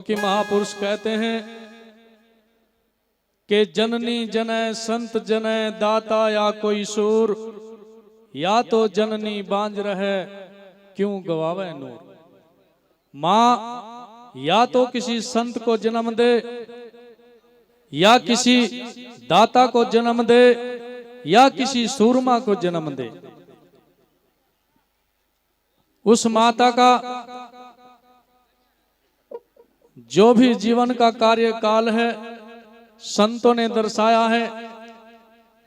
कि महापुरुष कहते हैं कि जननी जनय संत जनय दाता या कोई सूर, या तो जननी बांझ रहे क्यों गवावे नूर। माँ या तो किसी संत को जन्म दे, या किसी दाता को जन्म दे, या किसी सूरमा को जन्म दे। उस माता का जो भी जीवन का कार्यकाल है, संतों ने दर्शाया है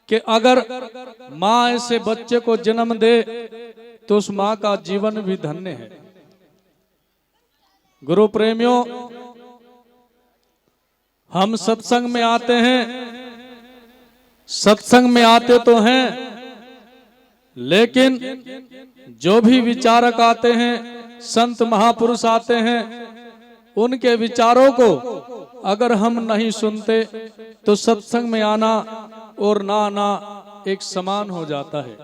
कि अगर माँ ऐसे बच्चे को जन्म दे तो उस माँ का जीवन भी धन्य है। गुरु प्रेमियों, हम सत्संग में आते हैं, सत्संग में आते तो हैं, लेकिन जो भी विचारक आते हैं, संत महापुरुष आते हैं, उनके विचारों को अगर हम नहीं सुनते तो सत्संग में आना और ना आना एक समान हो जाता है।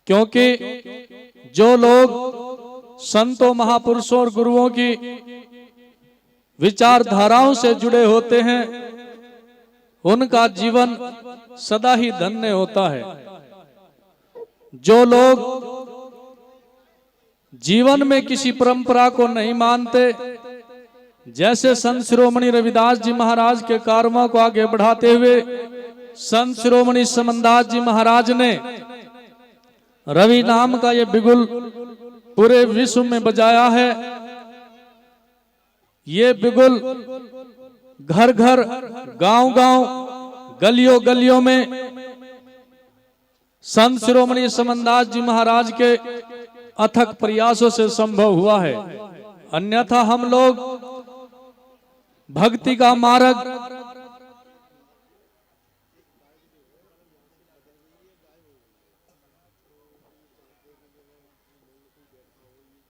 क्योंकि जो लोग संतों महापुरुषों और गुरुओं की विचारधाराओं से जुड़े होते हैं, उनका जीवन सदा ही धन्य होता है। जो लोग जीवन में किसी परंपरा को नहीं मानते, जैसे संत शिरोमणि रविदास जी महाराज के कार्यों को आगे बढ़ाते हुए संत शिरोमणि समनदास जी महाराज ने रवि नाम का ये बिगुल पूरे विश्व में बजाया है। ये बिगुल घर घर, गांव गांव, गलियों गलियों में संत शिरोमणि समनदास जी महाराज के अथक प्रयासों से संभव हुआ है। अन्यथा हम लोग भक्ति का मार्ग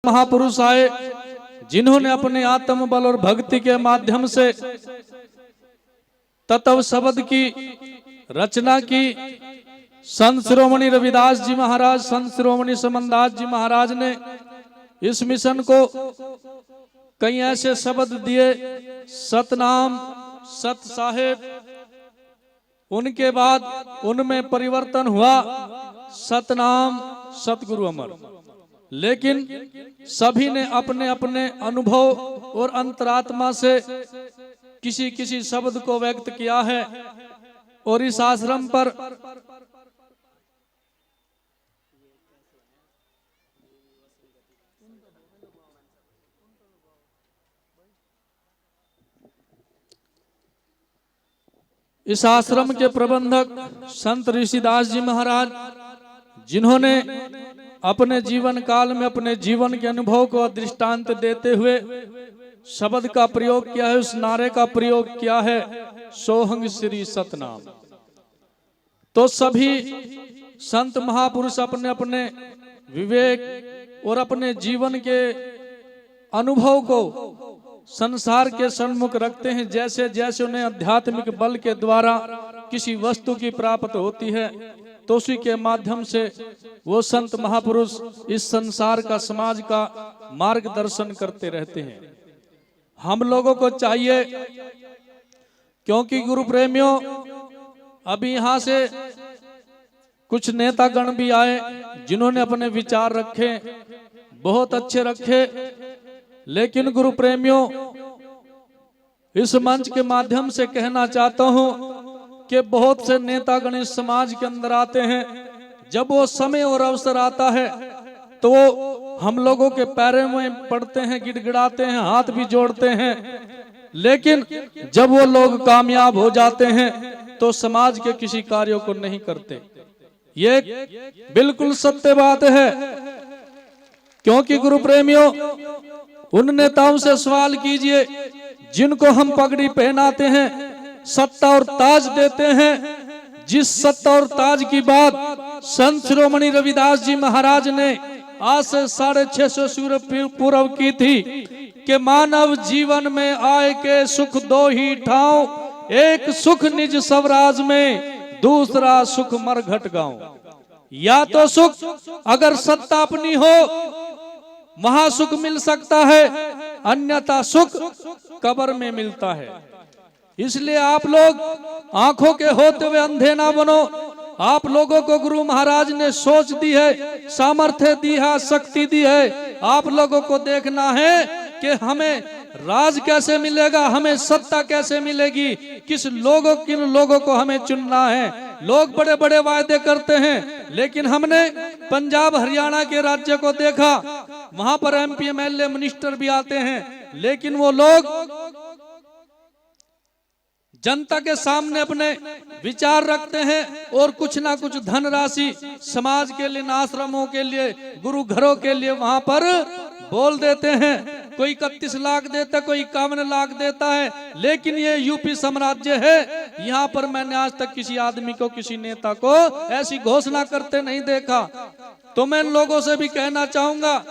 महापुरुष आए जिन्होंने अपने आत्म बल और भक्ति के माध्यम से तत्व शब्द की रचना की। संत शिरोमणि रविदास जी महाराज, संत शिरोमणि समनदास जी महाराज ने इस मिशन को कई ऐसे शब्द दिए, सतनाम, सत साहेब। उनके बाद उनमें परिवर्तन हुआ, सतनाम, सतगुरु अमर। लेकिन सभी ने अपने अपने अनुभव और अंतरात्मा से किसी किसी शब्द को व्यक्त किया है। और इस आश्रम पर इस आश्रम के प्रबंधक संत ऋषिदास जी महाराज, जिन्होंने अपने जीवन काल में अपने जीवन के अनुभव को दृष्टांत देते हुए शब्द का प्रयोग किया है, उस नारे का प्रयोग किया है, सोहंग श्री सतनाम। तो सभी संत महापुरुष अपने अपने विवेक और अपने जीवन के अनुभव को संसार के सन्मुख रखते हैं। जैसे जैसे उन्हें आध्यात्मिक बल के द्वारा किसी वस्तु की प्राप्त होती है, तो उसी के माध्यम से वो संत महापुरुष इस संसार का, समाज का मार्गदर्शन करते रहते हैं। हम लोगों को चाहिए, क्योंकि गुरु प्रेमियों, अभी यहाँ से कुछ नेतागण भी आए जिन्होंने अपने विचार रखे, बहुत अच्छे रखे। लेकिन गुरु प्रेमियों, इस मंच के माध्यम से कहना चाहता हूं कि बहुत से नेतागण इस समाज के अंदर आते हैं, जब वो समय और अवसर आता है तो वो हम लोगों के पैरों में पड़ते हैं, गिड़गिड़ाते हैं, हाथ भी जोड़ते हैं। लेकिन जब वो लोग कामयाब हो जाते हैं तो समाज के किसी कार्यों को नहीं करते। ये बिल्कुल सत्य बात है। क्योंकि गुरु प्रेमियों, उन नेताओं से सवाल कीजिए जिनको हम पगड़ी पहनाते हैं, सत्ता और ताज देते हैं। जिस सत्ता और ताज की बात संत शिरोमणि रविदास जी महाराज ने आज से 650 वर्ष पूर्व की थी कि मानव जीवन में आए के सुख दो ही ठाव, एक सुख निज स्वराज में, दूसरा सुख मरघट गांव। या तो सुख अगर सत्ता अपनी हो महासुख मिल सकता है, अन्यथा सुख कब्र में मिलता है। इसलिए आप लोग आंखों के होते हुए अंधे ना बनो। आप लोगों को गुरु महाराज ने सोच दी है, सामर्थ्य दी है, शक्ति दी है। आप लोगों को देखना है कि हमें राज कैसे मिलेगा, हमें सत्ता कैसे मिलेगी, किन लोगों को हमें चुनना है। लोग बड़े बड़े वायदे करते हैं, लेकिन हमने पंजाब हरियाणा के राज्य को देखा, वहां पर MP MLA मिनिस्टर भी आते हैं, लेकिन वो लोग जनता के सामने अपने विचार रखते हैं और कुछ ना कुछ धनराशि समाज के लिए, आश्रमों के लिए, गुरु घरों के लिए वहां पर बोल देते हैं। कोई 31 लाख देता है, कोई 51 लाख देता है। लेकिन ये यूपी साम्राज्य है, यहाँ पर मैंने आज तक किसी आदमी को, किसी नेता को ऐसी घोषणा करते नहीं देखा। तो मैं इन लोगों से भी कहना चाहूंगा,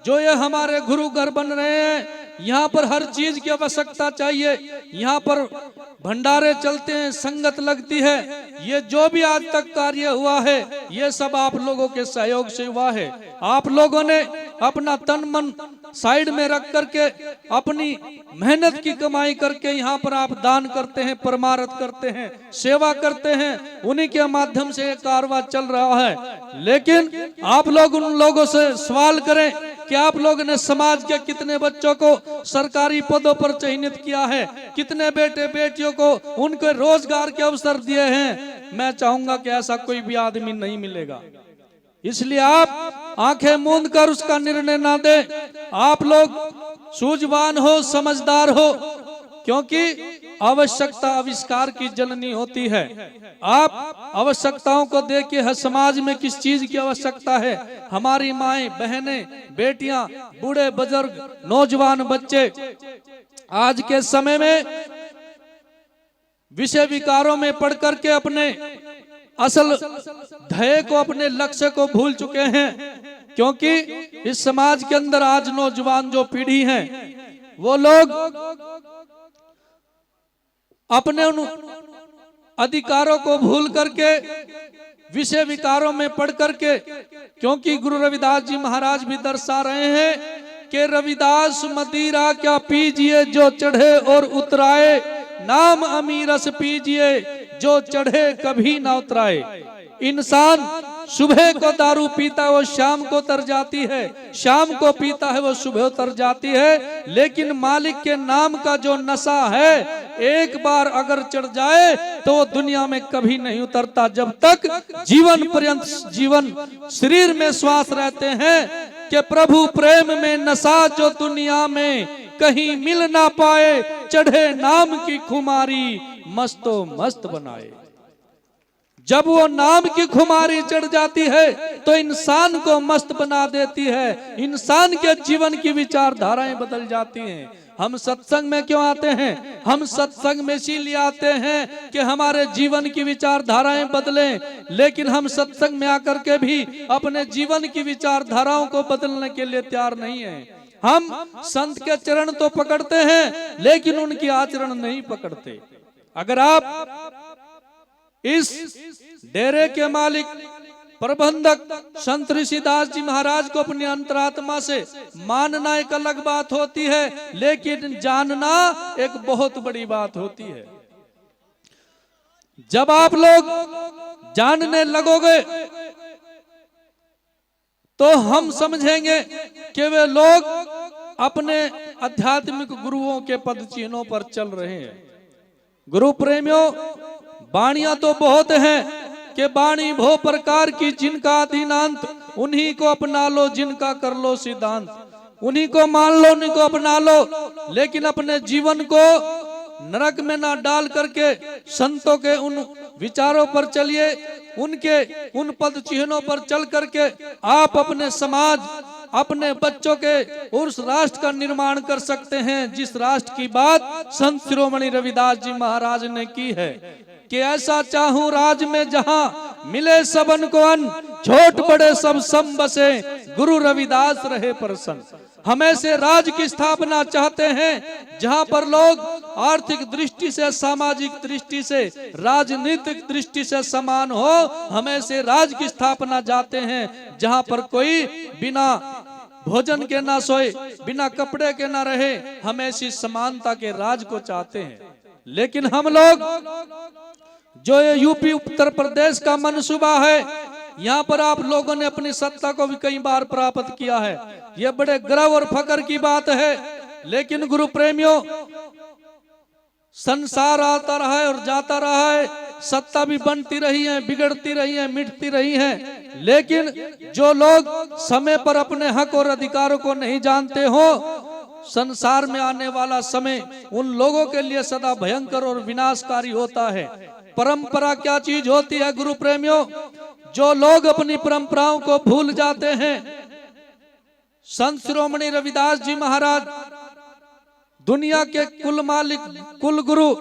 जो ये हमारे गुरु घर बन रहे हैं, यहाँ पर हर चीज की आवश्यकता चाहिए। यहाँ पर भंडारे चलते हैं, संगत लगती है। ये जो भी आज तक कार्य हुआ है, ये सब आप लोगों के सहयोग से हुआ है। आप लोगों ने अपना तन मन साइड में रख करके, अपनी मेहनत की कमाई करके यहाँ पर आप दान करते हैं, परमार्थ करते हैं, सेवा करते हैं। उन्हीं के माध्यम से ये कारवा चल रहा है। लेकिन आप लोग उन लोगों से सवाल करें कि आप लोगों ने समाज के कितने बच्चों को सरकारी पदों पर चयनित किया है, कितने बेटे बेटियों को उनके रोजगार के अवसर दिए हैं। मैं चाहूंगा कि ऐसा कोई भी आदमी नहीं मिलेगा। इसलिए आप आंखें मूंद कर उसका निर्णय ना दें। आप लोग सूझवान हो, समझदार हो, क्योंकि आवश्यकता आविष्कार की जननी होती है। आप आवश्यकताओं को देखिए, समाज में किस चीज की आवश्यकता है। हमारी माएं, बहनें, बेटियां, बूढ़े बुजुर्ग, नौजवान बच्चे आज के समय में विषय विकारों में पढ़ करके अपने असल ध्येय को, अपने लक्ष्य को भूल चुके हैं। क्योंकि इस समाज के अंदर आज नौजवान जो पीढ़ी है, वो लोग अपने उन अधिकारों को भूल करके विषय विकारों में पढ़ करके, क्योंकि गुरु रविदास जी महाराज भी दर्शा रहे हैं कि रविदास मदिरा क्या पीजिए जो चढ़े और उतराए, नाम अमीरस पीजिए जो चढ़े कभी ना उतराए। इंसान सुबह को दारू पीता है, वो शाम को उतर जाती है, शाम को पीता है, वो सुबह उतर जाती है। लेकिन मालिक के नाम का जो नशा है, एक बार अगर चढ़ जाए तो वो दुनिया में कभी नहीं उतरता। जब तक जीवन पर्यंत, जीवन शरीर में श्वास रहते हैं, कि प्रभु प्रेम में नशा जो दुनिया में कहीं मिल ना पाए, चढ़े नाम की खुमारी मस्तो मस्त बनाए। जब वो नाम की खुमारी चढ़ जाती है तो इंसान को मस्त बना देती है, इंसान के जीवन की विचारधाराएं बदल जाती हैं। हम सत्संग में क्यों आते हैं? हम सत्संग में इसीलिए आते हैं कि हमारे जीवन की विचारधाराएं बदलें। लेकिन हम सत्संग में आकर के भी अपने जीवन की विचारधाराओं को बदलने के लिए तैयार नहीं है। हम संत के चरण तो पकड़ते हैं, लेकिन उनकी आचरण नहीं पकड़ते। अगर आप इस डेरे के मालिक प्रबंधक संत ऋषिदास जी महाराज को अपनी अंतरात्मा से मानना एक अलग बात होती है, लेकिन जानना एक बहुत बड़ी बात होती है। जब आप लोग जानने लगोगे तो हम समझेंगे कि वे लोग अपने आध्यात्मिक गुरुओं के पद चिन्हों पर चल रहे हैं। गुरु प्रेमियों, वाणियां तो बहुत हैं कि वाणी भो प्रकार की, जिनका दीनांत उन्हीं को अपना लो, जिनका कर लो सिद्धांत। उन्हीं को मान लो, उन्हीं को अपना लो, लेकिन अपने जीवन को नरक में ना डाल करके संतों के उन विचारों पर चलिए, उनके उन पद चिन्हों पर चल करके आप अपने समाज, अपने बच्चों के उस राष्ट्र का निर्माण कर सकते हैं जिस राष्ट्र की बात संत शिरोमणि रविदास जी महाराज ने की है कि ऐसा चाहूं राज में जहां मिले सबन को अन्न, छोट बड़े सब सम बसे, गुरु रविदास रहे प्रसन्न। हम ऐसे राज की स्थापना चाहते हैं जहां पर लोग आर्थिक दृष्टि से, सामाजिक दृष्टि से, राजनीतिक दृष्टि से समान हो। हम ऐसे राज की स्थापना चाहते हैं जहां पर कोई बिना भोजन के ना सोए, बिना कपड़े के ना रहे, हम ऐसी समानता के राज को चाहते हैं। लेकिन हम लोग जो ये यूपी उत्तर प्रदेश का मनसूबा है, यहाँ पर आप लोगों ने अपनी सत्ता को भी कई बार प्राप्त किया है, ये बड़े गर्व और फख्र की बात है। लेकिन गुरु प्रेमियों, संसार आता रहा है और जाता रहा है, सत्ता भी बनती रही है, बिगड़ती रही है, मिटती रही है। लेकिन जो लोग समय पर अपने हक और अधिकारों को नहीं जानते हो, संसार में आने वाला समय उन लोगों के लिए सदा भयंकर और विनाशकारी होता है। परंपरा क्या चीज होती है गुरु प्रेमियों? जो लोग अपनी परंपराओं को भूल जाते हैं। संत शिरोमणि रविदास जी महाराज दुनिया के कुल मालिक, कुल गुरु,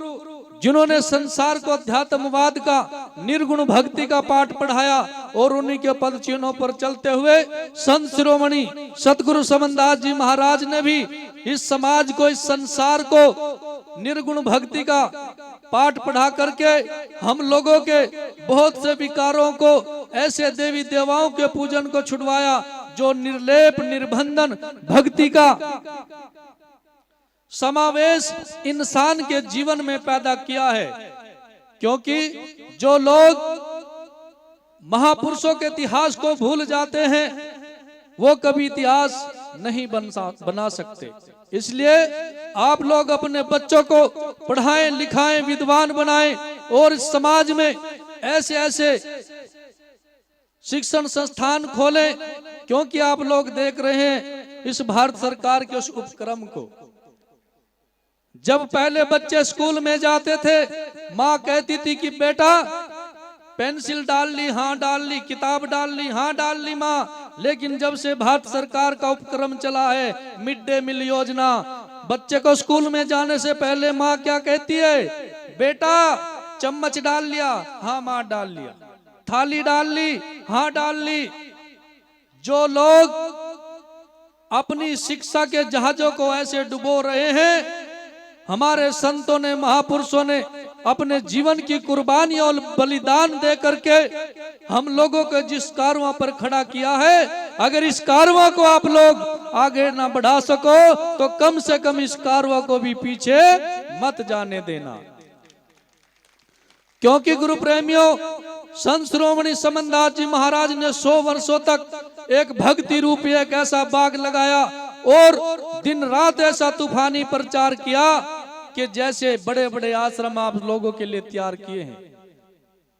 जिन्होंने संसार को अध्यात्मवाद का, निर्गुण भक्ति का पाठ पढ़ाया, और उन्हीं के पद चिन्हों पर चलते हुए संत शिरोमणि सतगुरु समनदास जी महाराज ने भी इस समाज को, इस संसार को निर्गुण भक्ति का पाठ पढ़ा करके हम लोगों के बहुत से विकारों को, ऐसे देवी देवाओं के पूजन को छुड़वाया, जो निर्लेप निर्बंधन भक्ति का समावेश इंसान के जीवन में पैदा किया है। क्योंकि जो लोग महापुरुषों के इतिहास को भूल जाते हैं, वो कभी इतिहास नहीं बना सकते। इसलिए आप लोग अपने बच्चों को पढ़ाएं, लिखाएं, विद्वान बनाएं, और इस समाज में ऐसे ऐसे शिक्षण संस्थान खोलें। क्योंकि आप लोग देख रहे हैं इस भारत सरकार के उस उपक्रम को, जब पहले बच्चे स्कूल में जाते थे, माँ कहती थी कि बेटा पेंसिल डाल ली, हाँ डाल ली, किताब डाल ली, हाँ डाल ली माँ। लेकिन जब से भारत सरकार का उपक्रम चला है, मिड डे मील योजना, बच्चे को स्कूल में जाने से पहले माँ क्या कहती है? बेटा चम्मच डाल लिया, हाँ माँ डाल लिया, थाली डाल ली, हाँ डाल ली। जो लोग अपनी शिक्षा के जहाजों को ऐसे डुबो रहे हैं, हमारे संतों ने, महापुरुषों ने अपने जीवन की कुर्बानी और बलिदान दे करके हम लोगों को जिस कारवां पर खड़ा किया है, अगर इस कारवां को आप लोग आगे ना बढ़ा सको तो कम से कम इस कारवां को भी पीछे मत जाने देना। क्योंकि गुरु प्रेमियों, संत शिरोमणि समनदास जी महाराज ने 100 वर्षों तक एक भक्ति रूपी एक ऐसा बाग लगाया और दिन रात ऐसा तूफानी प्रचार किया कि जैसे बड़े बड़े आश्रम आप लोगों के लिए तैयार किए हैं।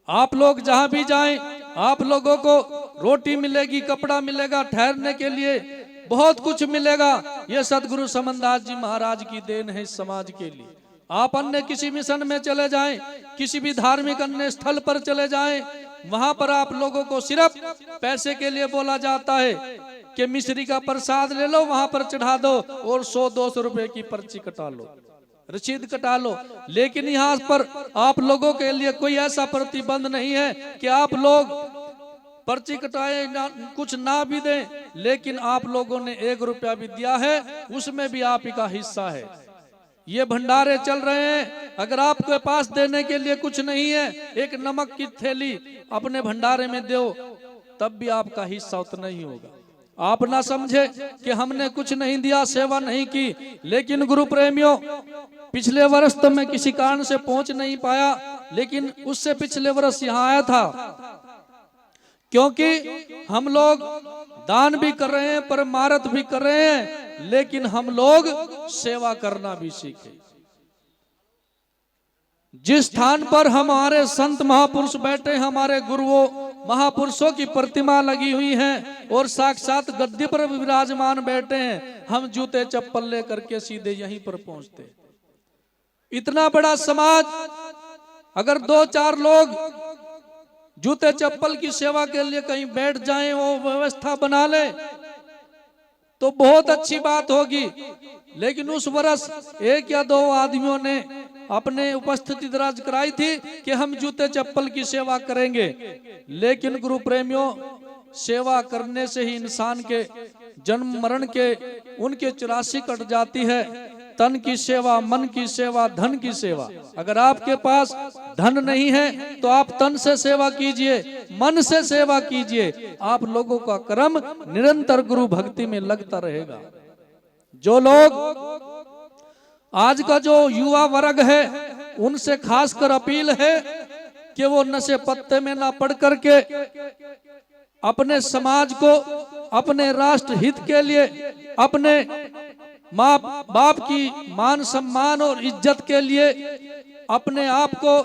आप लोग जहां भी जाएं, आप लोगों को रोटी मिलेगी, कपड़ा मिलेगा, ठहरने के लिए बहुत कुछ मिलेगा। ये सतगुरु समनदास जी महाराज की देन है इस समाज के लिए। आप अन्य किसी मिशन में चले जाएं, किसी भी धार्मिक अन्य स्थल पर चले जाएं, वहां पर आप लोगों को सिर्फ पैसे के लिए बोला जाता है कि मिश्री का प्रसाद ले लो, वहां पर चढ़ा दो और 100-200 रुपए की पर्ची कटा लो, रसीद कटा लो। लेकिन यहाँ पर आप लोगों के लिए कोई ऐसा प्रतिबंध नहीं है कि आप लोग पर्ची कटाए कुछ ना भी दें, लेकिन आप लोगों ने 1 रुपया भी दिया है, उसमें भी आप ही का हिस्सा है। ये भंडारे चल रहे हैं, अगर आपके पास देने के लिए कुछ नहीं है, एक नमक की थैली अपने भंडारे में दो, तब भी आपका हिस्सा उतना ही होगा। आप ना समझे कि हमने कुछ नहीं दिया, सेवा नहीं की। लेकिन गुरु प्रेमियों, पिछले वर्ष तो मैं किसी कारण से पहुंच नहीं पाया, लेकिन उससे पिछले वर्ष यहाँ आया था। क्योंकि हम लोग दान भी कर रहे हैं, परमार्थ भी कर रहे हैं, लेकिन हम लोग सेवा करना भी सीखे। जिस स्थान पर हमारे संत महापुरुष बैठे, हमारे गुरुओं महापुरुषों की प्रतिमा लगी हुई है और साक्षात गद्दी पर विराजमान बैठे हैं, हम जूते चप्पल लेकर के सीधे यहीं पर पहुंचते। इतना बड़ा समाज, अगर 2-4 लोग जूते चप्पल की सेवा के लिए कहीं बैठ जाएं, वो व्यवस्था बना ले तो बहुत अच्छी बात होगी। लेकिन उस वर्ष 1 या 2 आदमियों ने अपने उपस्थिति दर्ज कराई थी कि हम जूते चप्पल की सेवा करेंगे। लेकिन गुरु प्रेमियों, सेवा करने से ही इंसान के जन्म मरण के उनके 84 कट जाती है। तन की सेवा, मन की सेवा, धन की सेवा। अगर आपके पास धन नहीं है तो आप तन से सेवा कीजिए, मन से सेवा कीजिए, आप लोगों का कर्म निरंतर गुरु भक्ति में लगता रहेगा। जो लोग आज का जो युवा वर्ग है उनसे खासकर अपील है कि वो नशे पत्ते में ना पड़ करके अपने समाज को, अपने राष्ट्र हित के लिए, अपने माँ बाप की मान सम्मान और इज्जत के लिए अपने आप को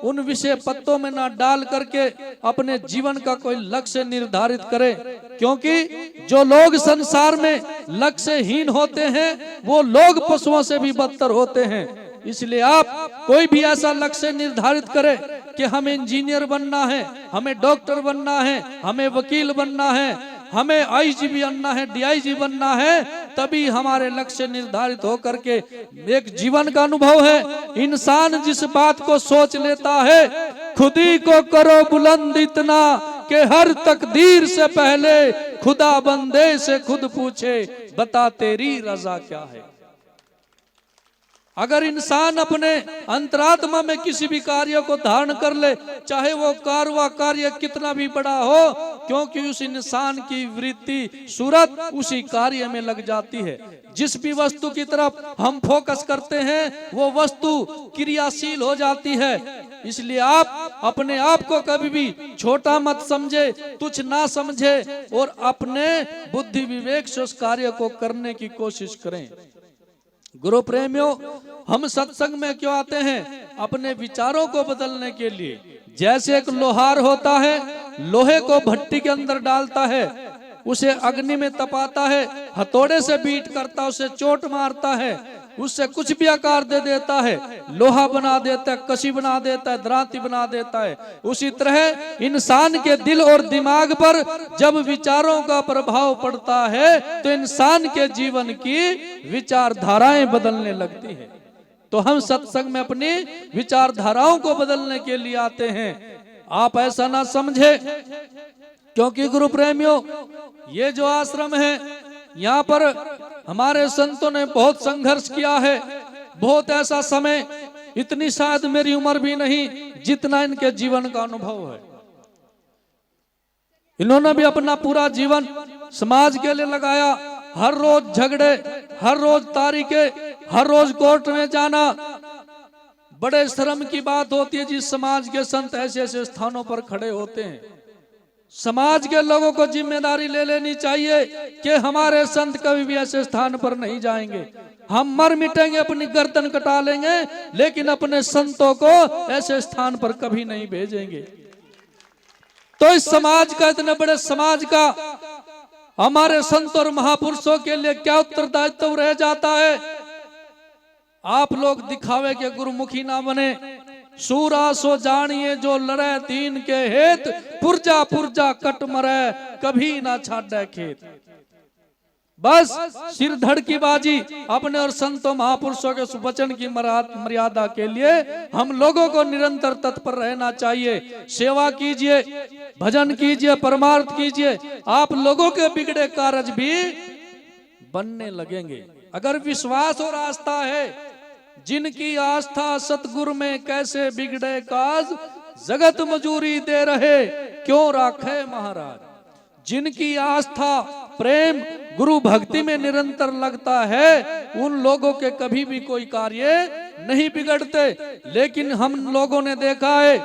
उन विषय पत्तों में ना डाल करके अपने जीवन का कोई लक्ष्य निर्धारित करे। क्योंकि जो लोग संसार में लक्ष्यहीन होते हैं वो लोग पशुओं से भी बदतर होते हैं। इसलिए आप कोई भी ऐसा लक्ष्य निर्धारित करे कि हमें इंजीनियर बनना है, हमें डॉक्टर बनना है, हमें वकील बनना है, हमें आईजीपी बनना है, डीआईजी बनना है, तभी हमारे लक्ष्य निर्धारित होकर के एक जीवन का अनुभव है। इंसान जिस बात को सोच लेता है, खुद ही को करो बुलंद इतना कि हर तकदीर से पहले खुदा बंदे से खुद पूछे, बता तेरी रजा क्या है। अगर इंसान अपने अंतरात्मा में किसी भी कार्य को धारण कर ले, चाहे वो कार्य कितना भी बड़ा हो, क्योंकि उस इंसान की वृत्ति सूरत उसी कार्य में लग जाती है। जिस भी वस्तु की तरफ हम फोकस करते हैं वो वस्तु क्रियाशील हो जाती है। इसलिए आप अपने आप को कभी भी छोटा मत समझे, तुच्छ ना समझे और अपने बुद्धि विवेक से उस कार्य को करने की कोशिश करें। गुरु प्रेमियों, हम सत्संग में क्यों आते हैं? अपने विचारों को बदलने के लिए। जैसे एक लोहार होता है, लोहे को भट्टी के अंदर डालता है, उसे अग्नि में तपाता है, हथौड़े से बीट करता, उसे चोट मारता है, उससे कुछ भी आकार दे देता है, लोहा बना देता है, कशी बना देता है, दरांती बना देता है। उसी तरह इंसान के दिल और दिमाग पर जब विचारों का प्रभाव पड़ता है तो इंसान के जीवन की विचारधाराएं बदलने लगती हैं। तो हम सत्संग में अपनी विचारधाराओं को बदलने के लिए आते हैं। आप ऐसा ना समझे, क्योंकि गुरु प्रेमियों, ये जो आश्रम है यहाँ पर हमारे संतों ने बहुत संघर्ष किया है। बहुत ऐसा समय, इतनी शायद मेरी उम्र भी नहीं जितना इनके जीवन का अनुभव है। इन्होंने भी अपना पूरा जीवन समाज के लिए लगाया। हर रोज झगड़े, हर रोज तारीखे, हर रोज कोर्ट में जाना। बड़े शर्म की बात होती है जिस समाज के संत ऐसे ऐसे स्थानों पर खड़े होते हैं। समाज के लोगों को जिम्मेदारी ले लेनी चाहिए कि हमारे संत कभी भी ऐसे स्थान पर नहीं जाएंगे। हम मर मिटेंगे, अपनी गर्दन कटा लेंगे, लेकिन अपने संतों को ऐसे स्थान पर कभी नहीं भेजेंगे। तो इस समाज का, इतने बड़े समाज का हमारे संत और महापुरुषों के लिए क्या उत्तरदायित्व रह जाता है? आप लोग दिखावे के गुरुमुखी ना बने। सूरा सो जानिए जो लड़े दीन के हेत, पुरजा पुरजा कट मरे कभी ना छाड़े खेत। बस सिर धड़ की बाजी अपने और संतों महापुरुषों के सुवचन की मर्यादा के लिए हम लोगों को निरंतर तत्पर रहना चाहिए। सेवा कीजिए, भजन कीजिए, परमार्थ कीजिए, आप लोगों के बिगड़े कारज भी बनने लगेंगे। अगर विश्वास और आस्था है, जिनकी आस्था सतगुरु में कैसे बिगड़े काज, जगत मजूरी दे रहे क्यों राखे महाराज। जिनकी आस्था प्रेम गुरु भक्ति में निरंतर लगता है, उन लोगों के कभी भी कोई कार्य नहीं बिगड़ते। लेकिन हम लोगों ने देखा है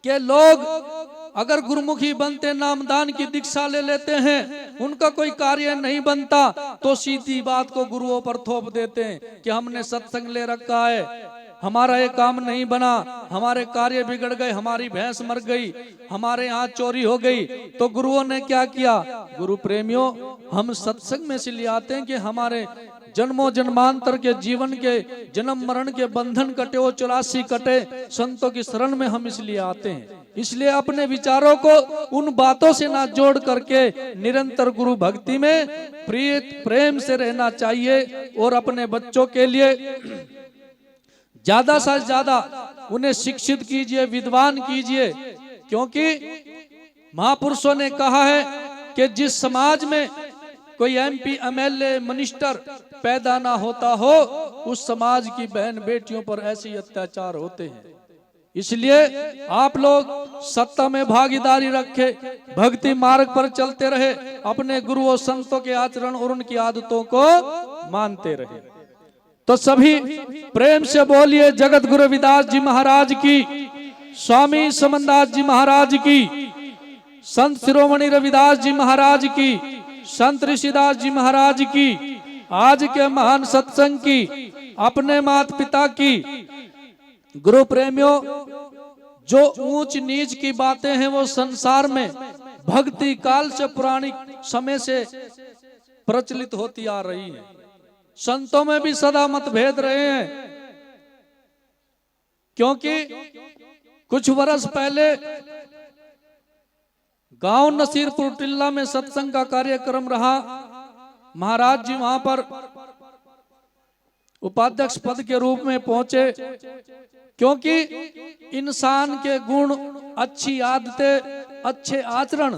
कि लोग अगर गुरुमुखी बनते, नामदान की दीक्षा ले लेते हैं, उनका कोई कार्य नहीं बनता तो सीधी बात को गुरुओं पर थोप देते हैं कि हमने सत्संग ले रखा है, हमारा ये काम नहीं बना, हमारे कार्य बिगड़ गए, हमारी भैंस मर गई, हमारे यहाँ चोरी हो गई। तो गुरुओं ने क्या किया? गुरु प्रेमियों, हम सत्संग में इसलिए आते हैं कि हमारे जन्मों जन्मांतर के जीवन के जन्म मरण के बंधन कटे, वो 84 कटे। संतों की शरण में हम इसलिए आते हैं। इसलिए अपने विचारों को उन बातों से ना जोड़ करके निरंतर गुरु भक्ति में प्रीत प्रेम से रहना चाहिए। और अपने बच्चों के लिए ज्यादा से ज्यादा उन्हें शिक्षित कीजिए, विद्वान कीजिए। क्योंकि महापुरुषों ने कहा है कि जिस समाज में कोई MP MLA मिनिस्टर पैदा ना होता हो, उस समाज की बहन बेटियों पर ऐसे अत्याचार होते हैं। इसलिए आप लोग सत्ता में भागीदारी रखे, भक्ति मार्ग पर चलते रहे, अपने गुरुओं संतों के आचरण और उनकी आदतों को मानते रहे। तो सभी प्रेम से बोलिए जगत गुरु रविदास जी महाराज की, स्वामी समनदास जी महाराज की, संत शिरोमणि रविदास जी महाराज की, संत ऋषिदास जी महाराज की, आज के महान सत्संग की, अपने माता पिता की। गुरु प्रेमियों, जो ऊंच नीच की बातें हैं वो संसार में भक्ति काल से पुरानी समय से प्रचलित होती आ रही हैं। संतों में भी सदा मतभेद रहे हैं, क्योंकि कुछ वर्ष पहले गांव नसीरपुर टिल्ला में सत्संग का कार्यक्रम रहा। महाराज जी वहां पर उपाध्यक्ष पद के रूप में पहुंचे, क्योंकि इंसान के गुण, अच्छी आदतें, अच्छे आचरण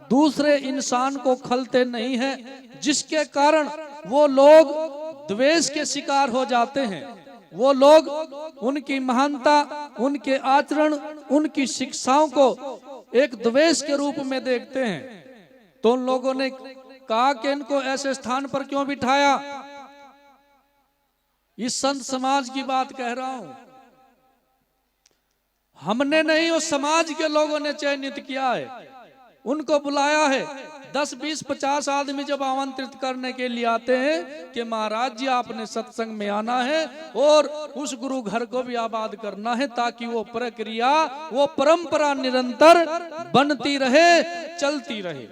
दूसरे इंसान को खलते नहीं हैं, जिसके कारण वो लोग द्वेष के शिकार हो जाते हैं। वो लोग उनकी महानता, उनके आचरण, उनकी शिक्षाओं को एक द्वेष के रूप में देखते हैं। तो उन लोगों ने कहा कि इनको ऐसे स्थान पर क्यों बिठाया। इस संत समाज की बात कह रहा हूं, हमने नहीं, वो समाज के लोगों ने चयनित किया है, उनको बुलाया है। 10, 20, 50 आदमी जब आमंत्रित करने के लिए आते हैं कि महाराज जी आपने सत्संग में आना है और उस गुरु घर को भी आबाद करना है, ताकि वो प्रक्रिया, वो परंपरा निरंतर बनती रहे, चलती रहे।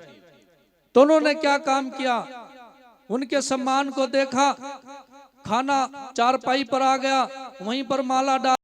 तो उन्होंने क्या काम किया, उनके सम्मान को देखा, खाना चारपाई पर आ गया, वहीं पर माला डाल